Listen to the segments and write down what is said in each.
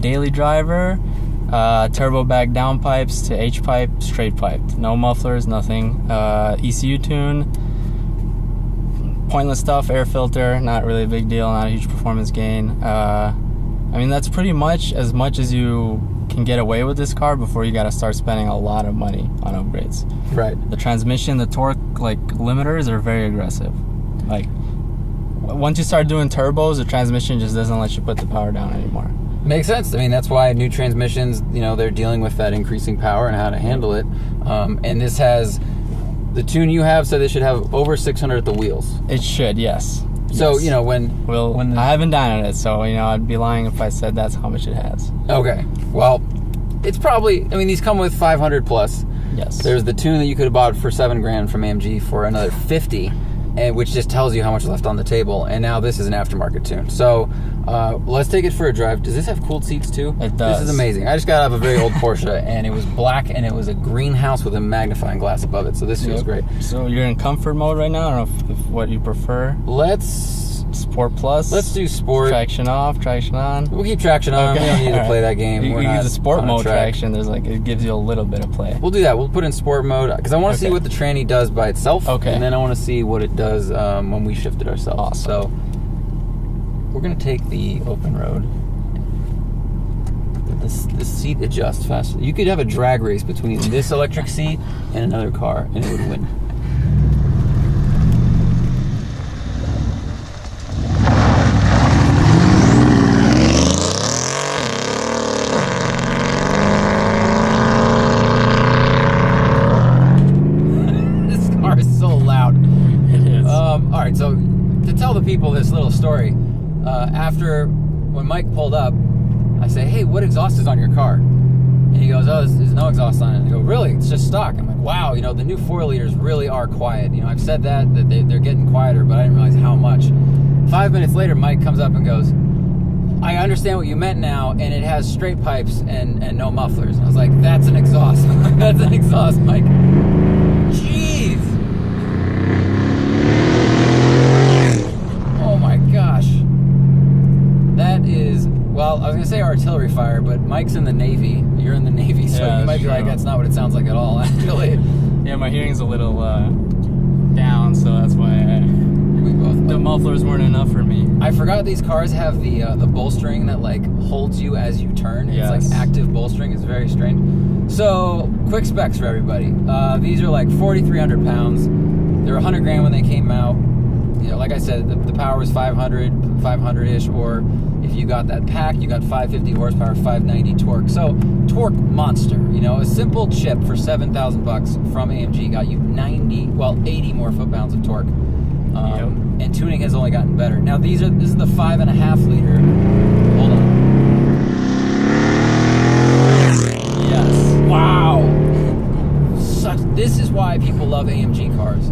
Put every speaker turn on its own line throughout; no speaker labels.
daily driver, turbo bag downpipes to H-pipe, straight piped. No mufflers, nothing. ECU tune, pointless stuff, air filter, not really a big deal, not a huge performance gain. I mean, that's pretty much as you can get away with this car before you got to start spending a lot of money on upgrades.
Right.
The transmission, the torque limiters are very aggressive. Once you start doing turbos, the transmission just doesn't let you put the power down anymore.
Makes sense. I mean, that's why new transmissions, they're dealing with that increasing power and how to handle it. And this has the tune you have, so they should have over 600 at the wheels.
It should, yes.
So,
yes.
when
I haven't done it, so, I'd be lying if I said that's how much it has.
Okay. Well, it's probably, these come with 500 plus.
Yes.
There's the tune that you could have bought for $7,000 from AMG for another 50, and which just tells you how much is left on the table. And now this is an aftermarket tune. So let's take it for a drive. Does this have cooled seats too?
It does.
This is amazing. I just got out of a very old Porsche, and it was black, and it was a greenhouse with a magnifying glass above it. So this feels great.
So you're in comfort mode right now? I don't know if what you prefer. Sport Plus.
Let's do Sport.
Traction off, traction on.
We'll keep traction on. Okay. We don't need to play that game.
You can use the Sport mode traction. It gives you a little bit of play.
We'll do that. We'll put in Sport mode because I want to see what the tranny does by itself.
Okay.
And then I want to see what it does when we shift it ourselves.
Awesome.
So we're going to take the open road. The seat adjusts faster. You could have a drag race between this electric seat and another car, and it would win. Alright, so to tell the people this little story, when Mike pulled up, I say, hey, what exhaust is on your car? And he goes, oh, there's no exhaust on it. I go, really? It's just stock. I'm like, wow, the new 4-liters really are quiet. I've said that they're getting quieter, but I didn't realize how much. 5 minutes later, Mike comes up and goes, I understand what you meant now, and it has straight pipes and no mufflers. And I was like, that's an exhaust. That's an exhaust, Mike. Jeez. Oh my gosh. That is, well, I was going to say artillery fire, but Mike's in the Navy. You're in the Navy, so you might be like, that's not what it sounds like at all, actually.
Yeah, my hearing's a little down, so that's why the mufflers weren't enough for me.
I forgot these cars have the bolstering that holds you as you turn.
Yes.
It's active bolstering. It's very strange. So quick specs for everybody. These are 4,300 pounds. They're $100,000 when they came out. Like I said, the power was 500-ish, or if you got that pack, you got 550 horsepower, 590 torque. So torque monster. A simple chip for $7,000 from AMG got you 80 more foot-pounds of torque. And tuning has only gotten better. Now this is the 5.5 liter. Hold on. Yes. Wow. This is why people love AMG cars.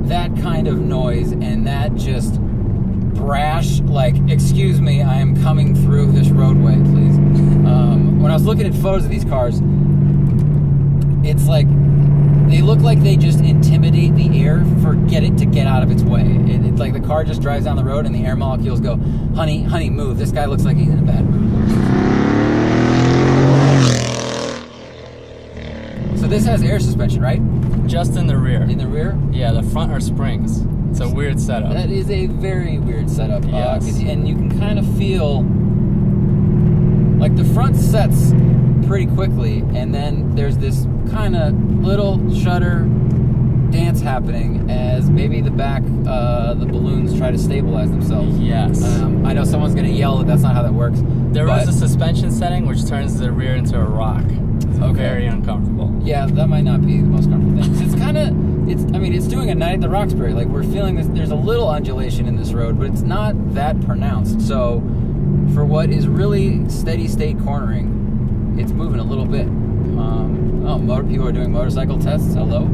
That kind of noise and that just brash, excuse me, I am coming through this roadway, please. When I was looking at photos of these cars, it's they look like they just intimidate the air to get out of its way. It's like the car just drives down the road and the air molecules go, honey, move. This guy looks like he's in a bad mood. So this has air suspension, right?
Just in the rear.
In the rear?
Yeah, the front are springs. It's a weird setup.
That is a very weird setup.
Yes.
And you can kind of feel the front sets pretty quickly, and then there's this kind of little shudder dance happening as maybe the back, the balloons try to stabilize themselves.
Yes.
I know someone's going to yell that that's not how that works.
There is a suspension setting which turns the rear into a rock. It's very uncomfortable.
Yeah, that might not be the most comfortable thing. It's doing a night at the Roxbury. We're feeling this. There's a little undulation in this road, but it's not that pronounced. So for what is really steady state cornering, it's moving a little bit. People are doing motorcycle tests. Hello.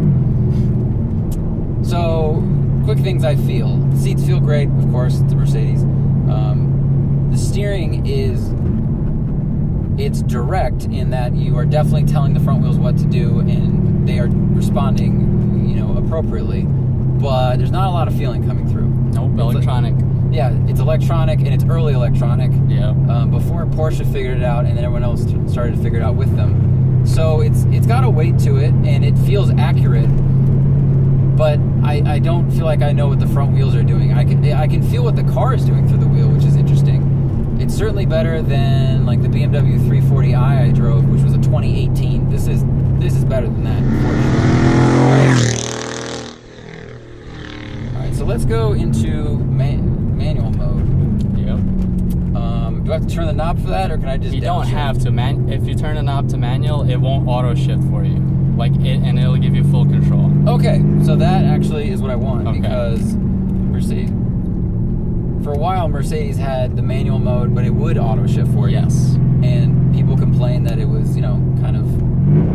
So, quick things I feel. The seats feel great, of course. It's a Mercedes. The steering it's direct in that you are definitely telling the front wheels what to do, and they are responding, appropriately. But there's not a lot of feeling coming through.
Nope, electronic.
Yeah, it's electronic, and it's early electronic.
Yeah.
Before Porsche figured it out, and then everyone else started to figure it out with them. So it's got a weight to it, and it feels accurate. But I don't feel like I know what the front wheels are doing. I can feel what the car is doing through the wheel, which is interesting. It's certainly better than like the BMW 340i I drove, which was a 2018. This is better than that, for sure. All right, so let's go into manual mode.
Yep.
Do I have to turn the knob for that, or can I just?
You don't have to. If you turn the knob to manual, it won't auto shift for you. And it'll give you full control.
Okay, so that actually is what I want,
Okay.
because Mercedes. For a while, Mercedes had the manual mode, but it would auto shift for you.
Yes.
And people complained that it was, kind of,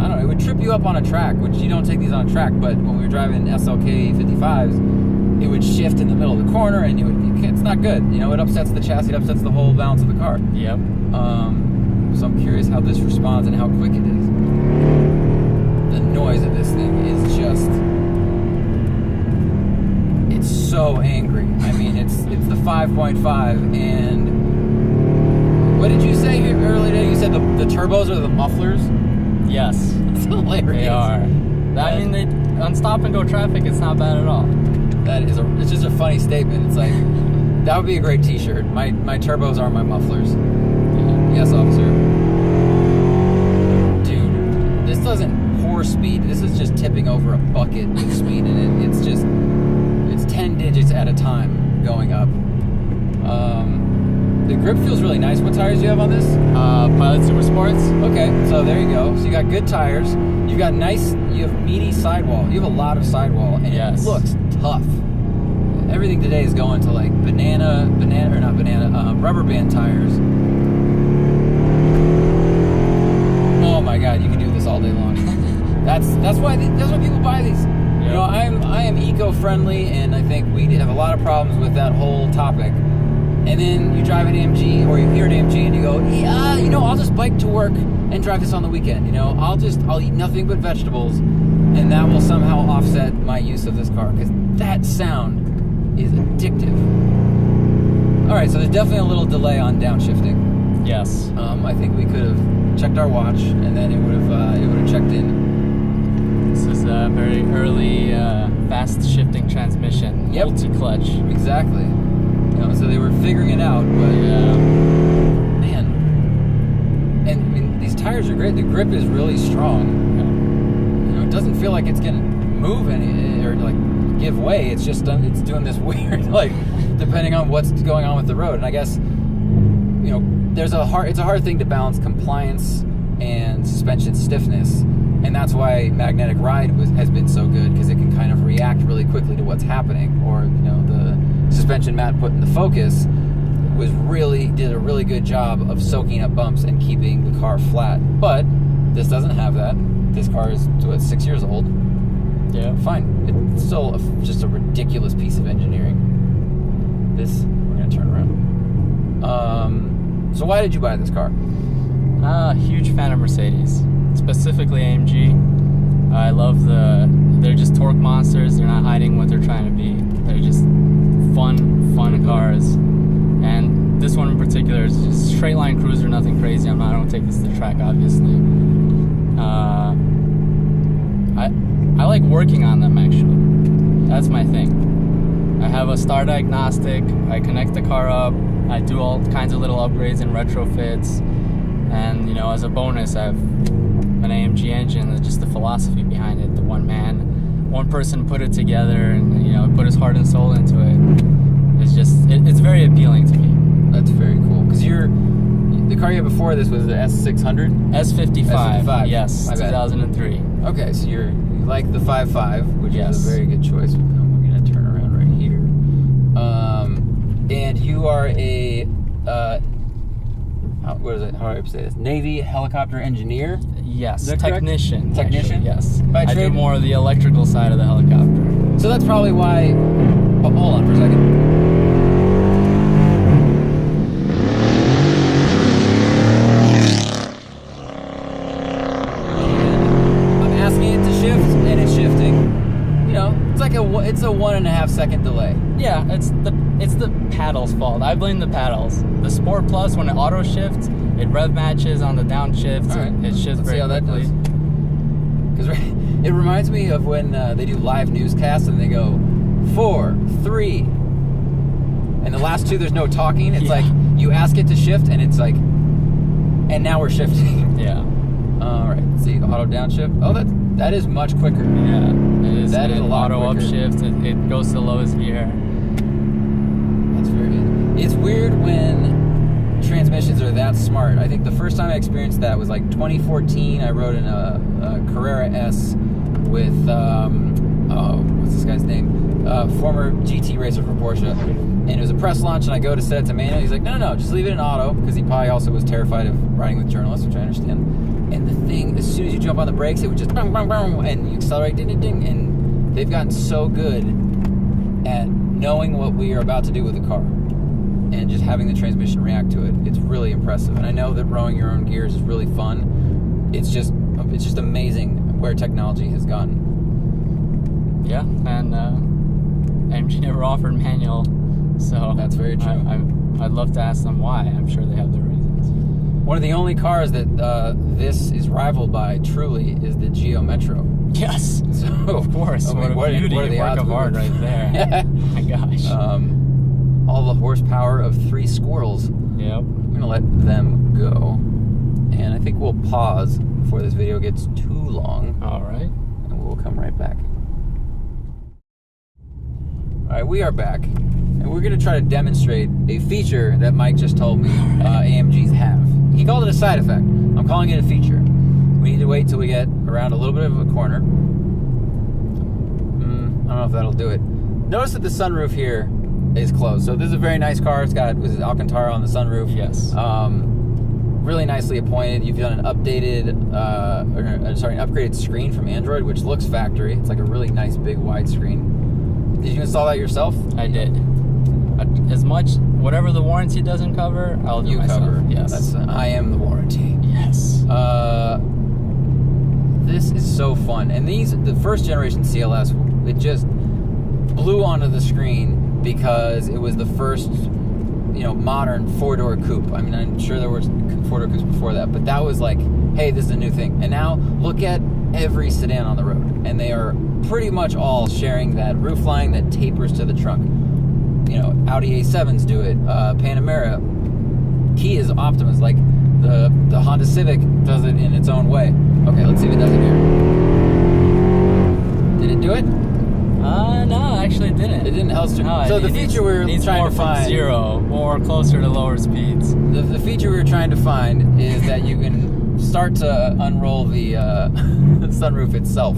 I don't know, it would trip you up on a track, which you don't take these on a track, but when we were driving SLK 55s, it would shift in the middle of the corner, and it's not good. It upsets the chassis, it upsets the whole balance of the car.
Yep.
So I'm curious how this responds and how quick it is. The noise of this thing is just, it's so angry. I mean, it's the 5.5, and what did you say here earlier today? You said the turbos are the mufflers?
Yes.
It's hilarious.
They are. On stop and go traffic, it's not bad at all.
It's just a funny statement. It's like, that would be a great t-shirt. My turbos are my mufflers.
Yeah.
Yes, officer. Dude, this doesn't pour speed. This is just tipping over a bucket with speed in it. It's 10 digits at a time going up. The grip feels really nice. What tires do you have on this?
Pilot Super Sports.
Okay, so there you go. So you got good tires. You have meaty sidewall. You have a lot of sidewall, and
Yes.
it looks tough. Everything today is going to like rubber band tires. Oh my God, you can do this all day long. That's why people buy these.
Yep.
I am eco-friendly, and I think we have a lot of problems with that whole topic. And then you drive an AMG, or you hear an AMG, and you go, yeah, I'll just bike to work and drive this on the weekend. I'll eat nothing but vegetables, and that will somehow offset my use of this car, because that sound is addictive. All right, so there's definitely a little delay on downshifting.
Yes.
I think we could have checked our watch, and then it would have checked in.
This is a very early, fast shifting transmission.
Yep.
Multi-clutch.
Exactly. So they were figuring it out, but man, and I mean, these tires are great. The grip is really strong. It doesn't feel like it's gonna move or like give way. It's just it's doing this weird, like, depending on what's going on with the road. And I guess it's a hard thing to balance compliance and suspension stiffness, and that's why magnetic ride has been so good, because it can kind of react really quickly to what's happening. Or the suspension Matt put in the Focus did a really good job of soaking up bumps and keeping the car flat. But this doesn't have that. This car is 6 years old.
Yeah.
Fine. It's still just a ridiculous piece of engineering. We're gonna turn around. So why did you buy this car?
Huge fan of Mercedes, specifically AMG. I love they're just torque monsters. They're not hiding what they're trying to be. They're just fun cars. And this one in particular is just straight line cruiser, nothing crazy. I don't take this to the track, obviously. I like working on them, actually. That's my thing. I have a star diagnostic. I connect the car up. I do all kinds of little upgrades and retrofits. And, as a bonus, I have an AMG engine, just the philosophy behind it. The one person put it together and, put his heart and soul into it. It's very appealing to me.
That's very cool. Because the car you had before this was the S600?
S55. Yes,
My bad.
2003.
Okay, so you like the 5.5, which
Yes.
is a very good choice. We're going to turn around right here. And you are a, how do I say this? Navy helicopter engineer?
Yes,
Is that correct?
technician.
Technician?
Actually, yes.
By
I do
trade?
more of the electrical side of the helicopter.
So that's probably why. Oh, hold on for a second. I'm asking it to shift, and it's shifting. It's like it's a 1.5 half-second delay.
Yeah, it's the paddles' fault. I blame the paddles. The Sport Plus, when it auto shifts, it rev matches on the downshift.
All right.
It shifts
Let's
very
see how
quickly.
that does. Because it reminds me of when they do live newscasts and they go 4, 3, and the last two there's no talking. It's like you ask it to shift and it's like, and now we're shifting.
Yeah.
All right. Let's see, auto downshift. Oh, that is much quicker.
Yeah, it is.
That is a lot
auto
quicker.
upshift. It goes to the lowest gear.
That's very good. It's weird when transmissions are that smart. I think the first time I experienced that was like 2014. I rode in a Carrera S with what's this guy's name? Former GT racer for Porsche, and it was a press launch. And I go to set it to manual. He's like, no, just leave it in auto, because he probably also was terrified of riding with journalists, which I understand. And the thing, as soon as you jump on the brakes, it would just bang, bang, bang, and you accelerate, ding, ding, ding. And they've gotten so good at knowing what we are about to do with the car and just having the transmission react to it. It's really impressive. And I know that rowing your own gears is really fun. It's just amazing where technology has gone.
Yeah, and AMG never offered manual, so
That's very true.
I'd love to ask them why. I'm sure they have their reasons.
One of the only cars that this is rivaled by, truly, is the Geo Metro.
Yes,
So,
of course.
I mean,
what a beauty,
what are the
work
odds
of
we
art
would-
right there. My gosh.
All the horsepower of 3 squirrels.
Yep.
I'm gonna let them go, and I think we'll pause before this video gets too long,
All right.
and we'll come right back. All right, we are back, and we're gonna try to demonstrate a feature that Mike just told me AMGs have. He called it a side effect. I'm calling it a feature. We need to wait till we get around a little bit of a corner. I don't know if that'll do it. Notice that the sunroof here is closed. So this is a very nice car. It's got Alcantara on the sunroof.
Yes.
Really nicely appointed. You've done an updated, an upgraded screen from Android, which looks factory. It's like a really nice big wide screen. Did you install that yourself?
I did. As much, whatever the warranty doesn't cover, I'll do myself.
Cover.
Yes.
That's I am the warranty.
Yes.
This is so fun. And the first generation CLS, it just blew onto the screen because it was the first, modern 4-door coupe. I mean, I'm sure there were 4-door coupes before that, but that was like, hey, this is a new thing. And now look at every sedan on the road, and they are pretty much all sharing that roofline that tapers to the trunk. Audi A7s do it, Panamera, Kia's Optimas, like the Honda Civic does it in its own way. Okay, let's see if it does it here. Did it do it?
No, actually it didn't.
It didn't. So the feature we were trying to find,
zero or closer to lower speeds.
the feature we were trying to find is that you can start to unroll the sunroof itself.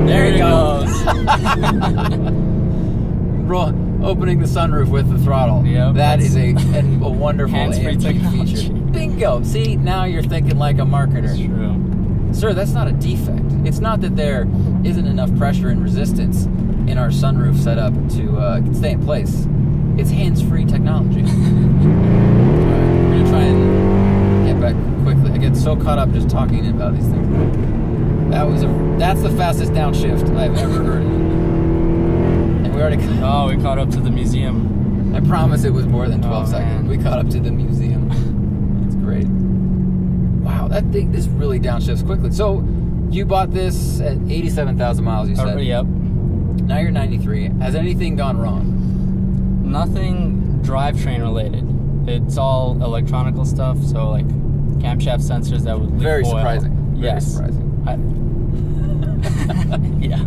There it goes.
Opening the sunroof with the throttle.
Yep,
That is a wonderful
hands-free
AMG
technology.
feature. Bingo. See, now you're thinking like a marketer.
It's true.
Sir, that's not a defect. It's not that there isn't enough pressure and resistance in our sunroof setup to stay in place. It's hands-free technology. Alright, we're going to try and get back quickly. I get so caught up just talking about these things. That's the fastest downshift I've ever heard of. And we already
we caught up to the museum.
I promise it was more than 12 seconds.
Man.
We caught up to the museum. It's great. Wow, this really downshifts quickly. So, you bought this at 87,000 miles, you said?
Yep.
Now you're 93. Has anything gone wrong?
Nothing drivetrain related. It's all electronical stuff, so like camshaft sensors that would leak
Very
oil.
surprising.
Yes.
Very surprising.
Yeah.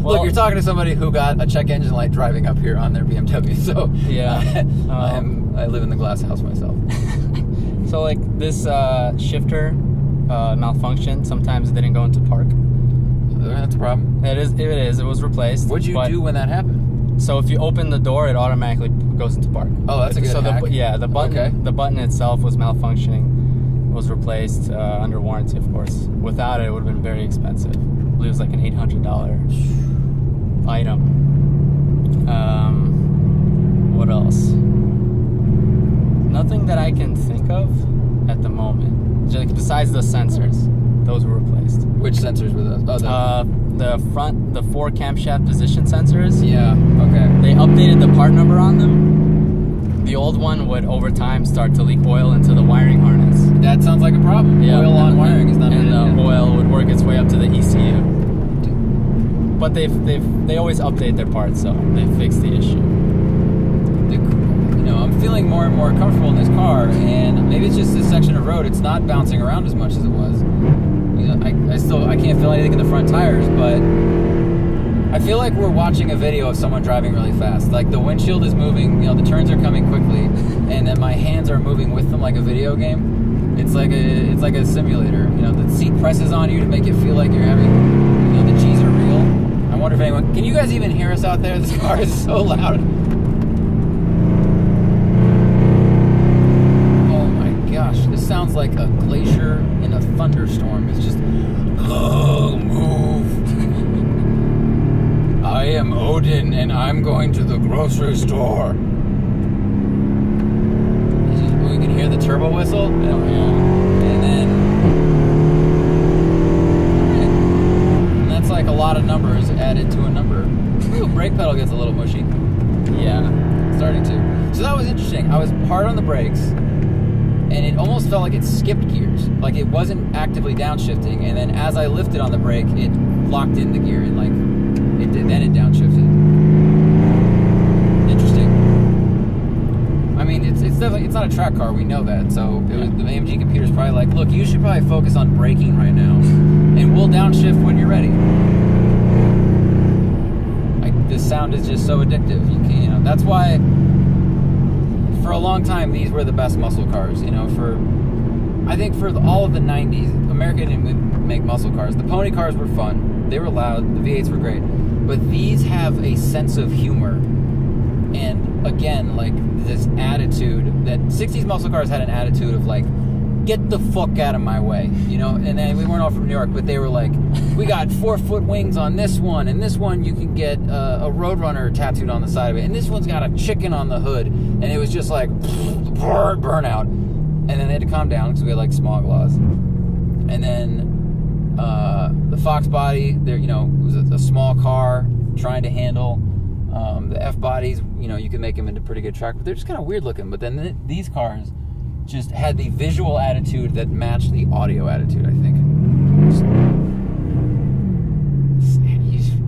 Look, you're talking to somebody who got a check engine light driving up here on their BMW, so
Yeah.
I live in the glass house myself.
So like this shifter malfunctioned. Sometimes it didn't go into park.
That's a problem.
It is. It was replaced.
What'd you do when that happened?
So if you open the door, it automatically goes into park.
Oh, that's a good hack.
The button.
Okay.
The button itself was malfunctioning. It was replaced under warranty, of course. Without it, it would have been very expensive. I believe it was like an $800 item. What else? Nothing that I can think of at the moment, just besides the sensors. those were replaced.
Which sensors were those? Oh,
The 4 camshaft position sensors.
yeah. Okay.
They updated the part number on them. The old one would over time start to leak oil into the wiring harness.
That sounds like a problem.
Yeah,
Oil on wiring is not.
and
good.
the oil would work its way up to the ECU. But they always update their parts, so they fixed the issue.
I'm feeling more and more comfortable in this car, and maybe it's just this section of road. It's not bouncing around as much as it was. I can't feel anything in the front tires, but I feel like we're watching a video of someone driving really fast. Like the windshield is moving, the turns are coming quickly, and then my hands are moving with them like a video game. It's like a simulator. The seat presses on you to make it feel like you're having, the G's are real. I wonder if anyone, can you guys even hear us out there? This car is so loud. Oh my gosh, this sounds like a glacier in a thunderstorm. It's just, oh, move. I am Odin and I'm going to the grocery store. We can hear the turbo whistle. Oh, yeah. And then, and that's like a lot of numbers added to a number. Ooh, brake pedal gets a little mushy.
Yeah.
Starting to. So that was interesting. I was hard on the brakes, and it almost felt like it skipped gears. Like it wasn't actively downshifting, and then as I lifted on the brake, it locked in the gear, and like it did, then it downshifted. Interesting. I mean, it's definitely, it's not a track car, we know that, so the AMG computer's probably like, look, you should probably focus on braking right now, and we'll downshift when you're ready. This sound is just so addictive. You can't, that's why for a long time these were the best muscle cars. I think for all of the 90s, America didn't make muscle cars. The pony cars were fun. They were loud. The V8s were great. But these have a sense of humor. And again, like this attitude that 60s muscle cars had an attitude of like, get the fuck out of my way, and then we weren't all from New York, but they were like, we got 4-foot wings on this one, and this one you can get a Roadrunner tattooed on the side of it, and this one's got a chicken on the hood, and it was just like burnout. And then they had to calm down because we had like smog laws. And then the Fox body, there, it was a small car trying to handle the F bodies. You can make them into pretty good track, but they're just kind of weird looking. But then these cars just had the visual attitude that matched the audio attitude, I think.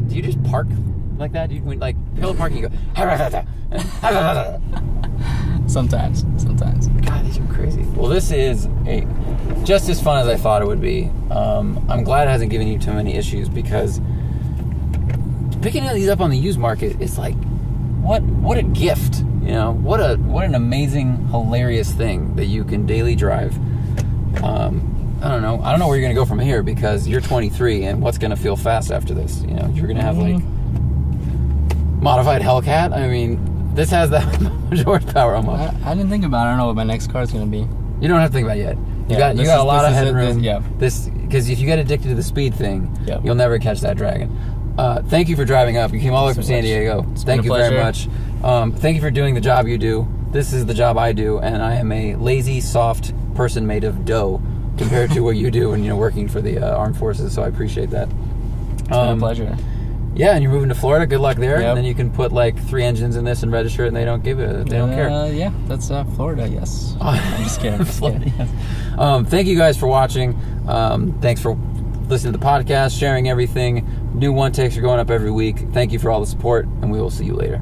Do you just park like that? Do you, like, pillow parking, you go,
Sometimes.
God, these are crazy. Well, this is just as fun as I thought it would be. I'm glad it hasn't given you too many issues, because picking these up on the used market is like, what a gift. What an amazing, hilarious thing that you can daily drive. I don't know where you're gonna go from here, because you're 23, and what's gonna feel fast after this? You're gonna have like modified Hellcat. I mean, this has that much horsepower almost.
I didn't think about it. I don't know what my next car is gonna be.
You don't have to think about it yet. You got a lot of headroom. This, because if you get addicted to the speed thing, you'll never catch that dragon. Thank you for driving up. You came all the way from San Diego. Thank you very much. Thank you for doing the job you do. This is the job I do, and I am a lazy, soft person made of dough compared to what you do when working for the armed forces. So I appreciate that.
It's been a pleasure.
Yeah, and you're moving to Florida. Good luck there. Yep. And then you can put like 3 engines in this and register it, and they don't give it. They don't care.
Yeah, that's Florida. Yes. I'm just kidding.
Florida. Yes. Thank you guys for watching. Thanks for listening to the podcast, sharing everything. New one takes are going up every week. Thank you for all the support, and we will see you later.